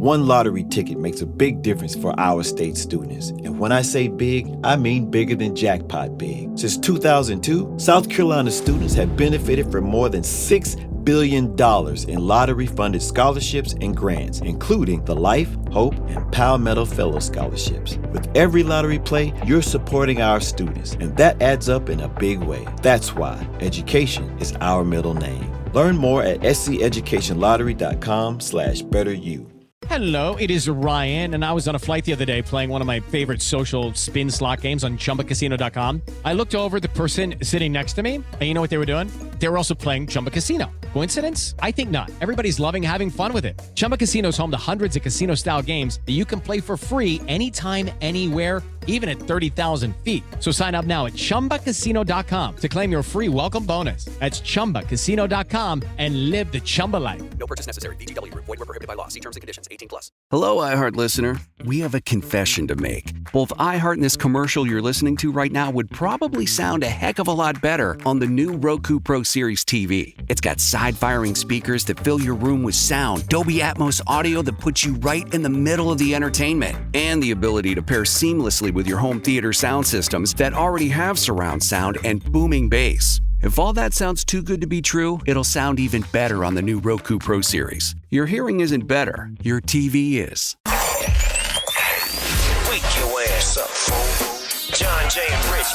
One lottery ticket makes a big difference for our state students. And when I say big, I mean bigger than jackpot big. Since 2002, South Carolina students have benefited from more than $6 billion in lottery-funded scholarships and grants, including the Life, Hope, and Palmetto Fellow Scholarships. With every lottery play, you're supporting our students, and that adds up in a big way. That's why education is our middle name. Learn more at scedukationslottery.com/betteryou. Hello, it is Ryan, and I was on a flight the other day playing one of my favorite social spin slot games on ChumbaCasino.com. I looked over at the person sitting next to me, and you know what they were doing? They were also playing Chumba Casino. Coincidence? I think not. Everybody's loving having fun with it. Chumba Casino is home to hundreds of casino-style games that you can play for free anytime, anywhere, even at 30,000 feet. So sign up now at ChumbaCasino.com to claim your free welcome bonus. That's ChumbaCasino.com and live the Chumba life. No purchase necessary. VGW. Void where prohibited by law. See terms and conditions. 18+. Hello, iHeart listener. We have a confession to make. Both iHeart and this commercial you're listening to right now would probably sound a heck of a lot better on the new Roku Pro Series TV. It's got side-firing speakers that fill your room with sound, Dolby Atmos audio that puts you right in the middle of the entertainment, and the ability to pair seamlessly with your home theater sound systems that already have surround sound and booming bass. If all that sounds too good to be true, it'll sound even better on the new Roku Pro Series. Your hearing isn't better, your TV is. Wake your ass up, fool. Johnjay and Rich.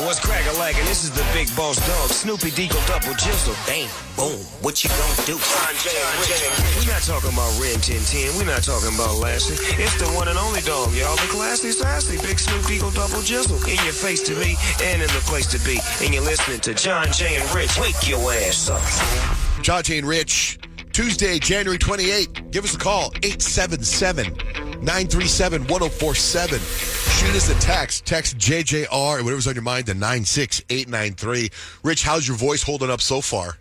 What's crack-a-lackin'? This is the big boss dog, Snoopy Deagle Double Jizzle. Bang, boom, what you gonna do? Johnjay and Rich. We're not talking about Ren 1010. We're not talking about Lassie. It's the one and only dog, y'all. The classy, sassy, big Snoop Deagle Double Jizzle. In your face to be, and in the place to be. And you're listening to Johnjay and Rich. Wake your ass up. Johnjay and Rich, Tuesday, January 28th. Give us a call, 877-937-1047. Shoot us a text. Text JJR and whatever's on your mind to 96893. Rich, how's your voice holding up so far?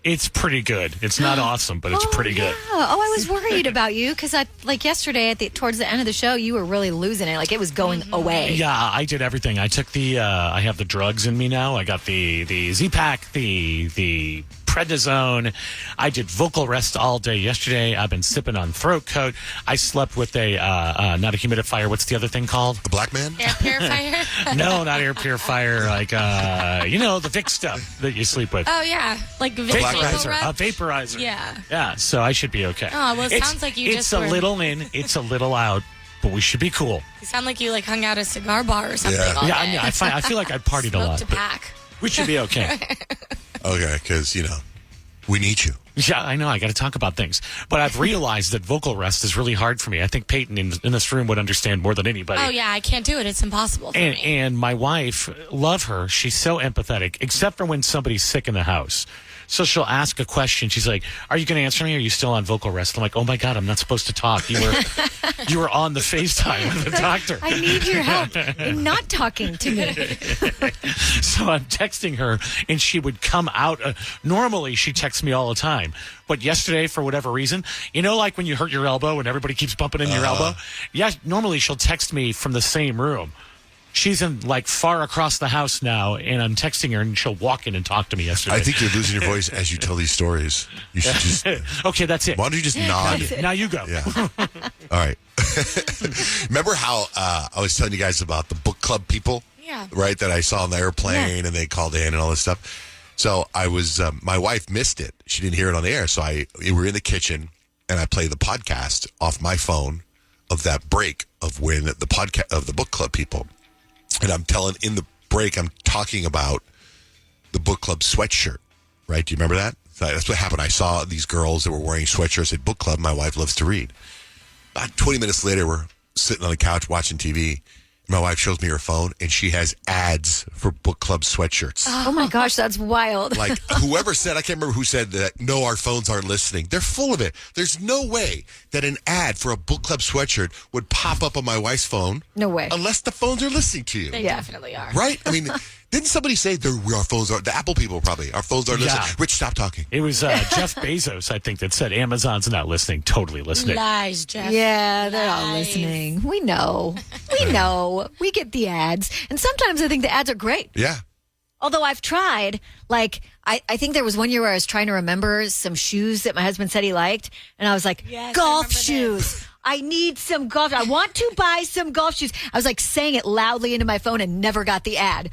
It's pretty good. It's not awesome, but it's pretty good. Oh, I was worried about you because yesterday towards the end of the show, you were really losing it. Like it was going away. Yeah, I did everything. I took I have the drugs in me now. I got the Z-Pack, the prednisone. I did vocal rest all day yesterday. I've been sipping on throat coat. I slept with not a humidifier. What's the other thing called? The black man? Air purifier? No, not air purifier. Like, the Vic stuff that you sleep with. Oh, yeah. Like vaporizer. A vaporizer. Yeah. Yeah, so I should be okay. Oh, well, it sounds like you It's a little in, it's a little out, but we should be cool. You sound like you hung out at a cigar bar or something all day. I feel like I partied a lot. Smoked a pack. We should be okay. Okay, because, we need you. Yeah, I know. I got to talk about things. But I've realized that vocal rest is really hard for me. I think Peyton in this room would understand more than anybody. Oh, yeah. I can't do it. It's impossible for me. And my wife, love her. She's so empathetic, except for when somebody's sick in the house. So she'll ask a question. She's like, "Are you going to answer me? Or are you still on vocal rest?" I'm like, "Oh my God, I'm not supposed to talk. You were on the FaceTime with the doctor. I need your help in not talking to me." So I'm texting her, and she would come out. Normally, she texts me all the time. But yesterday, for whatever reason, like when you hurt your elbow and everybody keeps bumping in your elbow? Yeah, normally she'll text me from the same room. She's in far across the house now, and I'm texting her, and she'll walk in and talk to me yesterday. I think you're losing your voice as you tell these stories. You should just... Okay, that's it. Why don't you just nod? Now you go. Yeah. All right. Remember how I was telling you guys about the book club people? Yeah. Right, that I saw on the airplane, and they called in and all this stuff. So I was, my wife missed it. She didn't hear it on the air. So we were in the kitchen, and I played the podcast off my phone of that break of when the podcast of the book club people. And I'm talking about the book club sweatshirt, right? Do you remember that? That's what happened. I saw these girls that were wearing sweatshirts at book club. My wife loves to read. About 20 minutes later, we're sitting on the couch watching TV. My wife shows me her phone, and she has ads for book club sweatshirts. Oh, my gosh, that's wild. Like, whoever said, I can't remember who said that, no, our phones aren't listening. They're full of it. There's no way that an ad for a book club sweatshirt would pop up on my wife's phone. No way. Unless the phones are listening to you. They definitely are. Right? I mean, didn't somebody say our phones are, the Apple people probably, our phones aren't listening? Rich, stop talking. It was Jeff Bezos, I think, that said Amazon's not listening, totally listening. Lies, Jeff. Yeah, they're all listening. We know. We get the ads. And sometimes I think the ads are great. Yeah. Although I've tried, I think there was one year where I was trying to remember some shoes that my husband said he liked. And I was like, golf shoes. I need some golf. I want to buy some golf shoes. I was like saying it loudly into my phone and never got the ad.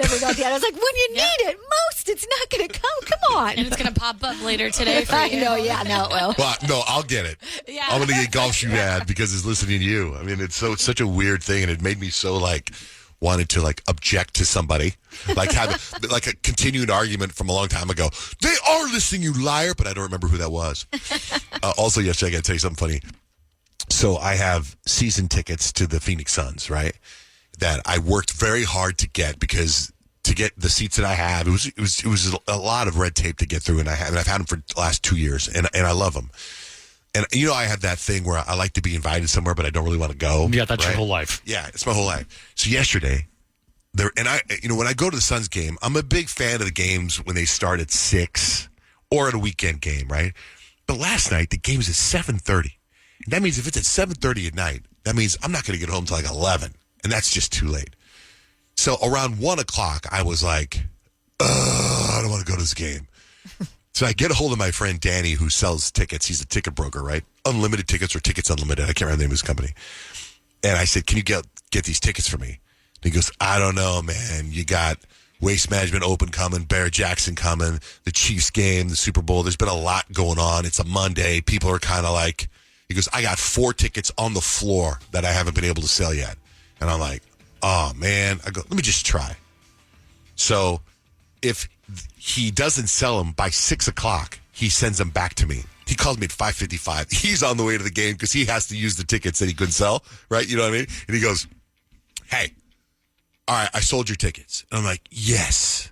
I was like, when you need it most, it's not going to come. Come on. And it's going to pop up later today for you. I know, yeah, no, it will. Well, no, I'll get it. Yeah. I'm going to get golf shoe ad because it's listening to you. I mean, it's such a weird thing, and it made me so wanted to object to somebody, have a continued argument from a long time ago. They are listening, you liar, but I don't remember who that was. Also, yesterday, I got to tell you something funny. So I have season tickets to the Phoenix Suns, right? That I worked very hard to get because to get the seats that I have, it was a lot of red tape to get through, and I've had them for the last 2 years, and I love them. And I have that thing where I like to be invited somewhere, but I don't really want to go. Yeah, that's right? your whole life. Yeah, it's my whole life. So yesterday, when I go to the Suns game, I'm a big fan of the games when they start at 6 or at a weekend game, right? But last night the game is at 7:30. And that means if it's at 7:30 at night, that means I'm not going to get home till 11. And that's just too late. So around 1 o'clock, I was like, I don't want to go to this game. So I get a hold of my friend Danny, who sells tickets. He's a ticket broker, right? Unlimited tickets or Tickets Unlimited. I can't remember the name of his company. And I said, can you get these tickets for me? And he goes, I don't know, man. You got Waste Management Open coming, Barrett Jackson coming, the Chiefs game, the Super Bowl. There's been a lot going on. It's a Monday. People are kind of like, he goes, I got 4 tickets on the floor that I haven't been able to sell yet. And I'm like, oh, man. I go, let me just try. So if he doesn't sell them by 6 o'clock, he sends them back to me. He calls me at 5:55. He's on the way to the game because he has to use the tickets that he couldn't sell, right? You know what I mean? And he goes, hey, all right, I sold your tickets. And I'm like, yes.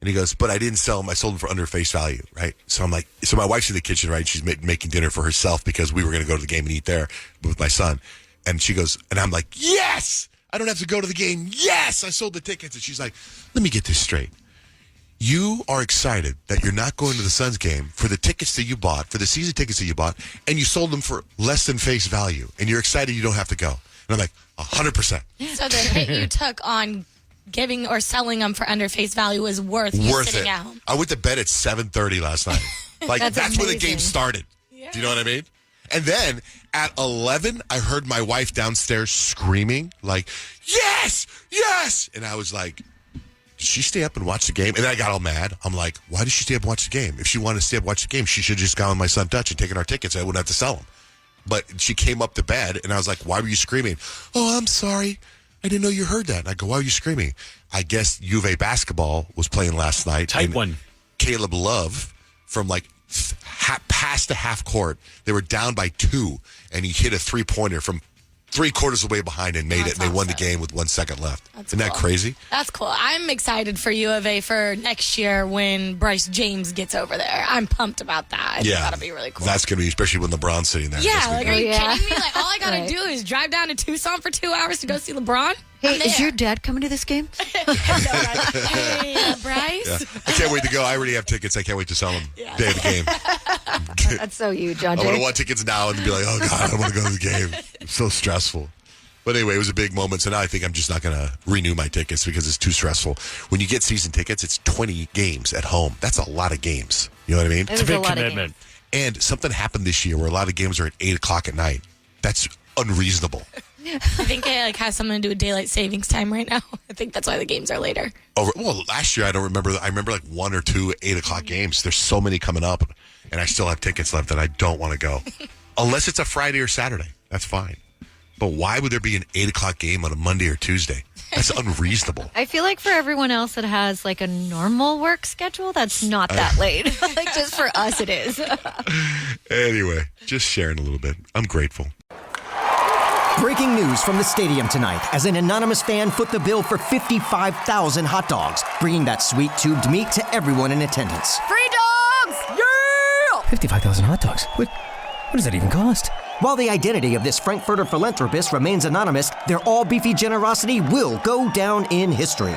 And he goes, but I didn't sell them. I sold them for under face value, right? So I'm like, so my wife's in the kitchen, right? She's making dinner for herself because we were going to go to the game and eat there with my son. And she goes, and I'm like, yes, I don't have to go to the game. Yes, I sold the tickets. And she's like, let me get this straight. You are excited that you're not going to the Suns game for the tickets that you bought, for the season tickets that you bought, and you sold them for less than face value. And you're excited you don't have to go. And I'm like, 100%. So the hit you took on giving or selling them for under face value was worth you sitting it. out. I went to bed at 7:30 last night. Like that's when the game started. Yeah. Do you know what I mean? And then at 11, I heard my wife downstairs screaming like, yes, yes. And I was like, did she stay up and watch the game? And then I got all mad. I'm like, why did she stay up and watch the game? If she wanted to stay up and watch the game, she should have just gone with my son Dutch and taken our tickets. I wouldn't have to sell them. But she came up to bed, and I was like, why were you screaming? Oh, I'm sorry. I didn't know you heard that. And I go, why are you screaming? I guess U of A basketball was playing last night. Type one. Caleb Love from past the half court. They were down by 2, and he hit a 3-pointer from 3/4 of the way behind and made it, and they won the game with 1 second left. Isn't that crazy? That's cool. I'm excited for U of A for next year when Bryce James gets over there. I'm pumped about that. I think that'll be really cool. That's going to be, especially when LeBron's sitting there. Yeah, are you kidding me? All I got to do is drive down to Tucson for 2 hours to go see LeBron. Hey, is your dad coming to this game? Hey, Bryce. Yeah. I can't wait to go. I already have tickets. I can't wait to sell them day of the game. That's so you, Johnjay. I would have want tickets now and be like, oh, God, I don't want to go to the game. It's so stressful. But anyway, it was a big moment. So now I think I'm just not going to renew my tickets because it's too stressful. When you get season tickets, it's 20 games at home. That's a lot of games. You know what I mean? It's a big commitment. And something happened this year where a lot of games are at 8 o'clock at night. That's unreasonable. I think it has something to do with daylight savings time right now. I think that's why the games are later. Well, last year I don't remember. I remember 1 or 2 8 o'clock games. There's so many coming up, and I still have tickets left that I don't want to go, unless it's a Friday or Saturday. That's fine. But why would there be an 8 o'clock game on a Monday or Tuesday? That's unreasonable. I feel like for everyone else that has a normal work schedule, that's not that late. Just for us, it is. Anyway, just sharing a little bit. I'm grateful. Breaking news from the stadium tonight as an anonymous fan foot the bill for 55,000 hot dogs, bringing that sweet tubed meat to everyone in attendance. Free dogs! Yeah! 55,000 hot dogs? What does that even cost? While the identity of this Frankfurter philanthropist remains anonymous, their all-beefy generosity will go down in history.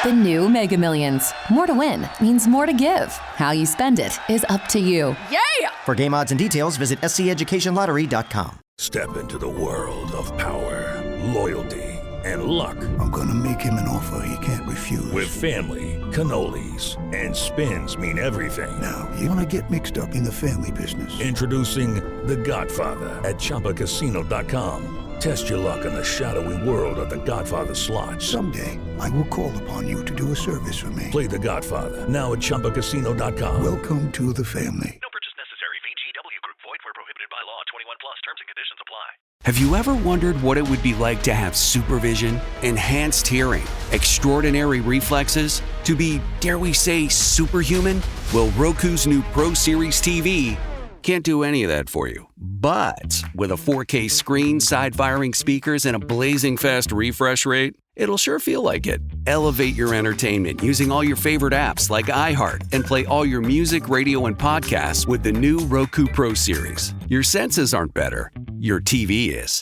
The new Mega Millions. More to win means more to give. How you spend it is up to you. Yeah! For game odds and details, visit SCEducationLottery.com. Step into the world of power, loyalty, and luck. I'm gonna make him an offer he can't refuse. With family, cannolis, and spins mean everything. Now, you wanna get mixed up in the family business. Introducing The Godfather at ChumbaCasino.com. Test your luck in the shadowy world of The Godfather slot. Someday, I will call upon you to do a service for me. Play The Godfather now at ChumbaCasino.com. Welcome to the family. No purchase necessary. VGW Group. Void where prohibited by law. 21 plus. Terms and conditions apply. Have you ever wondered what it would be like to have supervision, enhanced hearing, extraordinary reflexes, to be, dare we say, superhuman? Well, Roku's new Pro Series TV can't do any of that for you. But with a 4K screen, side-firing speakers, and a blazing fast refresh rate, it'll sure feel like it. Elevate your entertainment using all your favorite apps like iHeart and play all your music, radio, and podcasts with the new Roku Pro Series. Your senses aren't better. Your TV is.